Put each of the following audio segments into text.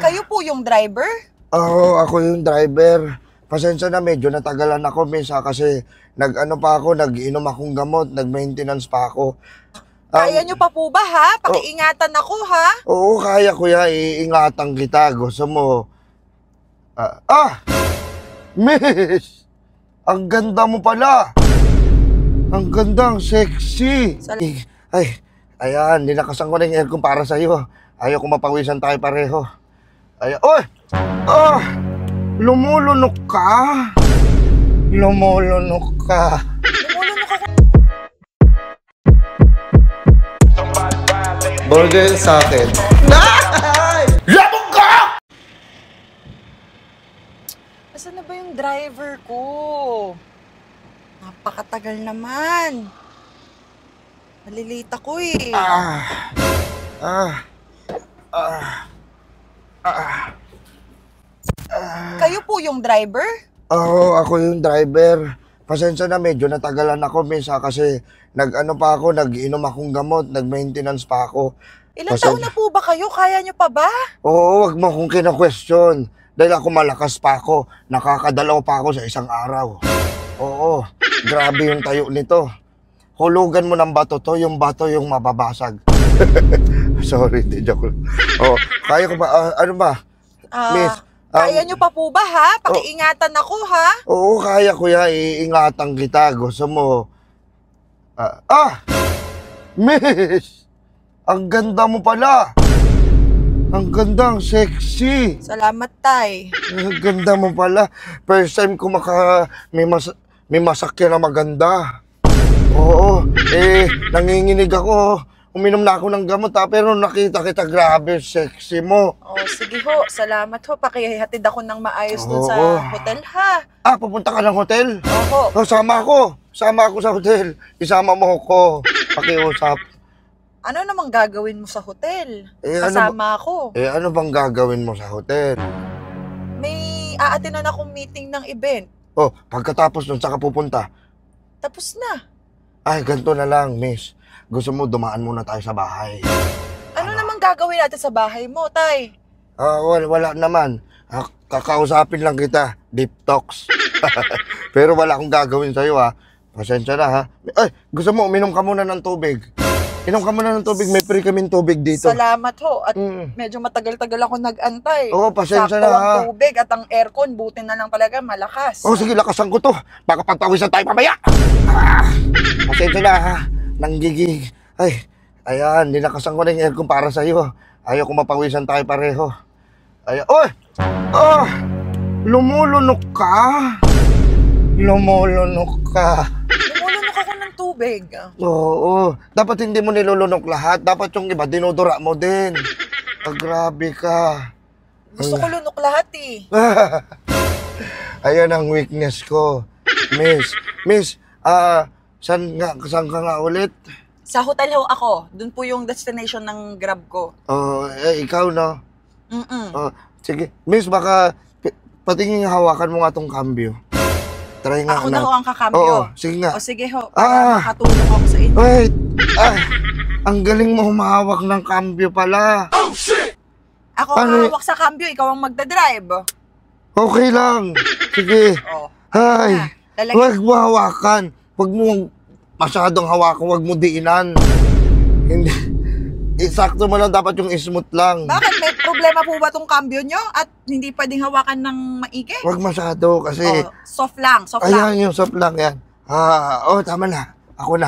Kayo po yung driver? Oo, ako yung driver. Pasensya na, medyo natagalan ako, miss, kasi nag-inom akong gamot, nag-maintenance pa ako. Kaya nyo pa po ba, ha? Pakiingatan ako, ha? Oo, kaya kuya, iingatan kita. Gusto mo? Miss! Ang ganda mo pala! Ang ganda, ang sexy! Ayan, nilakasan ko na yung aircon para sa'yo. Ayaw ko mapawisan tayo pareho. Ayan, lumulunok ka? Lumulunok ka. Lumulunok ako. Burger sa akin. Labog ka! Asan na ba yung driver ko? Napakatagal naman. Nalilate ako eh. Kayo po yung driver? Oo, ako yung driver. Pasensya na, medyo natagalan ako, miss, kasi nag-inom akong gamot, nag-maintenance pa ako. Ilang taon na po ba kayo? Kaya nyo pa ba? Oo, wag mo akong kina-question. Dahil ako malakas pa ako, nakakadalaw pa ako sa isang araw. Oo, grabe yung tayo nito. Hulugan mo ng bato to, yung bato yung mababasag. Sorry, di joke lang. Oh, kaya ko ba, ano ba? Miss, kaya nyo pa po ba, ha? Pakiingatan ako, ha? Oo, kaya kuya, iingatan kita. Gusto mo? Miss! Ang ganda mo pala! Ang ganda, ang sexy! Salamat, tay. Ang ganda mo pala. First time ko may masakyan na maganda. Oo, nanginginig ako. Uminom na ako ng gamot, pero nakita kita, grabe, sexy mo. Oh, sige ho, salamat ho. Pakihatid ako ng maayos dun sa hotel, ha? Pupunta ka ng hotel? Oho. Sama ako sa hotel. Isama mo ako. Pakiusap. Ano namang gagawin mo sa hotel? Ano Kasama ako. Ano bang gagawin mo sa hotel? May aatinan akong meeting ng event. Pagkatapos nun, saka pupunta? Tapos na. Ay, ganito na lang, miss. Gusto mo, dumaan muna tayo sa bahay. Ano namang gagawin natin sa bahay mo, tay? Wala naman. Kakausapin lang kita. Deep talks. Pero wala akong gagawin sa'yo, ha. Pasensya na, ha. Ay, gusto mo, uminom ka muna ng tubig. Inom ka muna ng tubig. May free kaming tubig dito. Salamat ho. At medyo matagal-tagal ako nag-antay. Oo, pasensya na, ha. Sakto ang tubig at ang aircon, buti na lang talaga, malakas. Sige, lakasan ko to. Baka pagpawisan tayo mamaya. Pasensya na, ha. Nanggigig. Ayan, nilakasan ko na yung aircon para sa'yo. Ayaw ko mapawisan tayo pareho. Ayan, lumulunok ka? Lumulunok ka. Lumulunok ako ng tubig. Oo, dapat hindi mo nilulunok lahat. Dapat yung iba, dinudura mo din. Grabe ka. Gusto ko lunok lahat eh. Ayan ang weakness ko. Miss, saan ka nga ulit? Sa hotel ho ako. Doon po yung destination ng Grab ko. Ikaw, no? Sige. Miss, baka patingin hawakan mo nga tong cambio. Try nga. Ako na ho ang kakambyo. Oo, sige nga. O sige ho, para makatulong ako sa inyo. Wait! Ang galing mo humahawak ng cambio pala. Oh, shit! Ako ang hawak sa cambio, ikaw ang magdadrive. Okay lang. Sige. Huwag mo hawakan. Huwag mo masyadong hawakan, huwag mo diinan. Hindi. Isakto mo lang, dapat yung smooth lang. Bakit? May problema po ba tong cambio nyo? At hindi pwedeng hawakan ng maigi? Huwag masyado kasi... soft lang. Ayan, yung soft lang yan. Tama na. Ako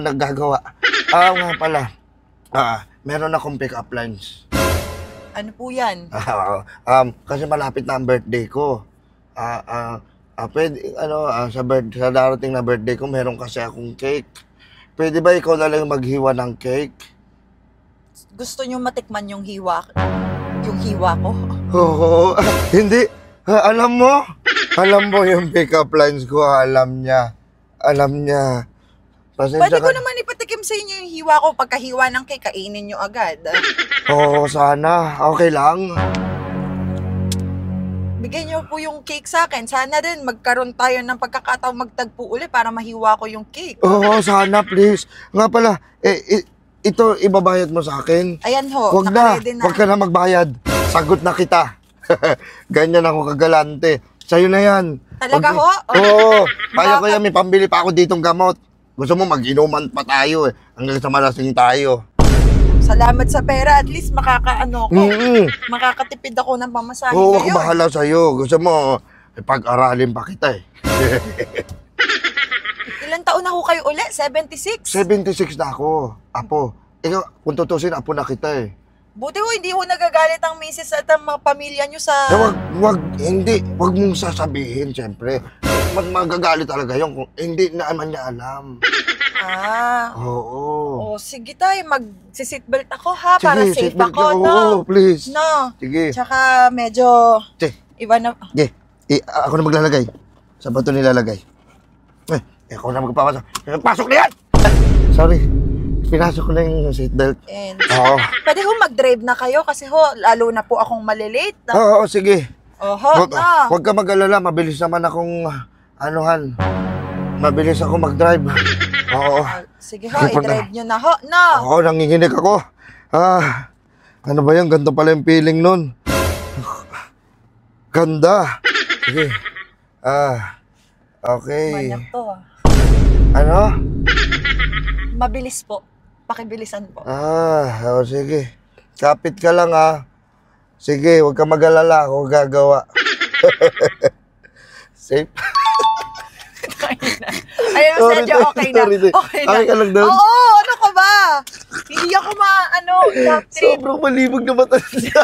naggagawa. Nga pala. Meron akong pick-up lines. Ano po yan? Kasi malapit na ang birthday ko. Pwede, sa darating na birthday ko, meron kasi akong cake. Pwede ba ikaw na lang maghiwa ng cake? Gusto nyo matikman yung hiwa ko? Oo, hindi. Alam mo yung pick-up lines ko, alam niya. Pwede ko naman ipatikim sa inyo yung hiwa ko. Pagkahiwa ng cake, kainin nyo agad. Oo, sana. Okay lang. Bigay niyo po yung cake sa akin. Sana din magkaroon tayo ng pagkakataong magtagpo uli para mahiwa ko yung cake. Oo, sana please. Nga pala, ito, ibabayad mo sa akin. Ayan ho, Huwag na, nakaredy na. huwag ka na magbayad. Sagot na kita. Ganyan ako kagalante. Sa'yo na yan. Talaga ho? Oo. Kaya ko Bakit? yan, may pambili pa ako ditong gamot. Gusto mo mag-inuman pa tayo eh. Hanggang sa malasing tayo. Salamat sa pera. At least makakaano ko. Makakatipid ako ng pamasahe Oo, ako ngayon. bahala sa'yo. Gusto mo, pag-aralin pa kita eh. Ilan taon na ho kayo uli? 76? 76 na ako, Apo. Ikaw, kung tutusin, Apo na kita eh. Buti ho, hindi ho nagagalit ang misis at ang mga pamilya nyo sa... Wag mong sasabihin, siyempre. Magagalit talaga yun kung hindi naman niya alam. Oo. Oh, sige tayo, mag-seatbelt ako ha, para safe seatbelt ako, ka. no? Oo, please. No. Sige. Tsaka medyo... Sige. Iba na... Ako na maglalagay. Saan ba ito nilalagay? Ako na magpapasok. Pasok na yan! Sorry. Pinasok ko na yung seatbelt. And, Oo. pwede ho mag-drive na kayo kasi ho, lalo na po akong malilate. Oo, sige. Oho, no. Huwag ka mag-alala. Mabilis naman akong, mabilis ako mag-drive. Oo. Sige ho, i-drive nyo na ho, no. Oo, nanginginig ako. Ano ba yan? Ganda pala yung feeling nun. Ganda. Sige. Okay. Manyak to Ano? Mabilis po. Pakibilisan po. Sige. Kapit ka lang Sige, huwag ka mag-alala. Ako gagawa. Safe. Ayun, sadya, okay na. Sorry. Okay na. Okay ka lang doon? Oo, ano ka ba? Hindi ako top trip. Sobrang malibog na mata niya.